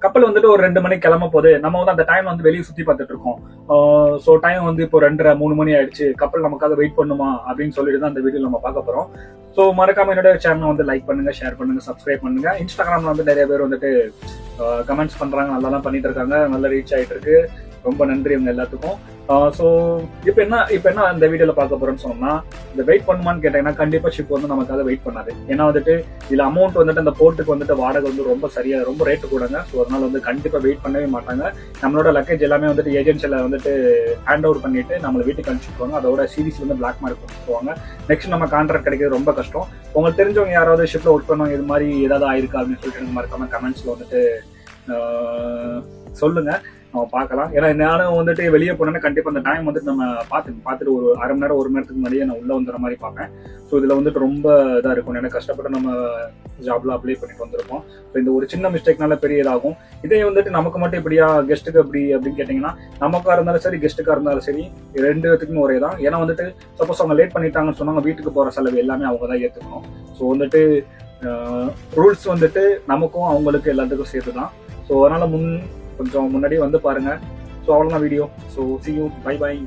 கப்பல் வந்துட்டு ஒரு 2 மணிக்கு கிளம்ப போகுது. நம்ம வந்து அந்த டைம் வந்து வெளியே சுத்தி பார்த்துட்டு இருக்கோம். ஸோ டைம் வந்து இப்போ 2:30 3 மணி ஆயிடுச்சு. கப்பல் நமக்காக வெயிட் பண்ணுமா அப்படின்னு சொல்லிட்டு தான் அந்த வீடியோ நம்ம பார்க்க போறோம். ஸோ மறக்காம என்னோட சேனல் வந்து லைக் பண்ணுங்க, ஷேர் பண்ணுங்க, சப்ஸ்கிரைப் பண்ணுங்க. இன்ஸ்டாகிராம்ல வந்து நிறைய பேர் வந்துட்டு கமெண்ட்ஸ் பண்றாங்க, நல்லா தான் பண்ணிட்டு இருக்காங்க, நல்ல ரீச் ஆயிட்டு இருக்கு. ரொம்ப நன்றி உங்க எல்லாத்துக்கும். ஸோ இப்போ என்ன இந்த வீடியோல பார்க்க போறோம்னு சொன்னோம்னா, இந்த வெயிட் பண்ணுமான்னு கேட்டீங்கன்னா கண்டிப்பா ஷிப் வந்து நமக்காக வெயிட் பண்ணாது. ஏன்னா வந்துட்டு இதுல அமௌண்ட் வந்துட்டு அந்த போர்ட்டுக்கு வந்துட்டு வாடகை வந்து ரொம்ப ரேட்டு கூடங்க. ஸோ அதனால வந்து கண்டிப்பா வெயிட் பண்ணவே மாட்டாங்க. நம்மளோட லக்கேஜ் எல்லாமே வந்துட்டு ஏஜென்சியில வந்துட்டு ஹேண்ட் ஓவர் பண்ணிட்டு நம்மள வீட்டுக்கு அனுப்பிச்சுடுவாங்க. அதோட சீரிஸ் வந்து பிளாக் மார்க் கொடுத்துருவாங்க. நெக்ஸ்ட் நம்ம கான்ட்ராக்ட் கிடைக்கிறது ரொம்ப கஷ்டம். உங்களுக்கு தெரிஞ்சவங்க யாராவது ஷிப்ல ஒர்க் பண்ணுவாங்க, இது மாதிரி ஏதாவது ஆயிருக்கா அப்படின்னு சொல்லிட்டு எனக்கு மறக்காம கமெண்ட்ஸ்ல வந்துட்டு சொல்லுங்க, நம்ம பார்க்கலாம். ஏன்னா நானும் வந்துட்டு வெளியே போனேன்னா கண்டிப்பா அந்த டைம் வந்துட்டு நம்ம பார்த்துட்டு ஒரு அரை மணி நேரம் 1 மணி நேரத்துக்கு முன்னாடியே நான் உள்ள வந்துற மாதிரி பார்ப்பேன். ஸோ இதுல வந்துட்டு ரொம்ப இதா இருக்கும். எனக்கு கஷ்டப்பட்டு நம்ம ஜாப்ல அப்ளை பண்ணிட்டு வந்திருப்போம். ஸோ இந்த ஒரு சின்ன மிஸ்டேக்னால பெரிய இதாகும். இதே வந்துட்டு நமக்கு மட்டும் இப்படியா, கெஸ்ட்டுக்கு அப்படி அப்படின்னு கேட்டீங்கன்னா, நமக்கா இருந்தாலும் சரி கெஸ்ட்டுக்கா இருந்தாலும் சரி 2 பேத்துக்குமே ஒரே தான். ஏன்னா வந்துட்டு சப்போஸ் அவங்க லேட் பண்ணிட்டாங்கன்னு சொன்னாங்க, வீட்டுக்கு போற செலவு எல்லாமே அவங்க தான் ஏத்துக்கணும். ஸோ வந்துட்டு ரூல்ஸ் வந்துட்டு நமக்கும் அவங்களுக்கு எல்லாத்துக்கும் சேர்த்து தான். ஸோ அதனால கொஞ்சம் முன்னாடியே வந்து பாருங்க. ஸோ அவ்வளோதான் video. So see you, bye bye.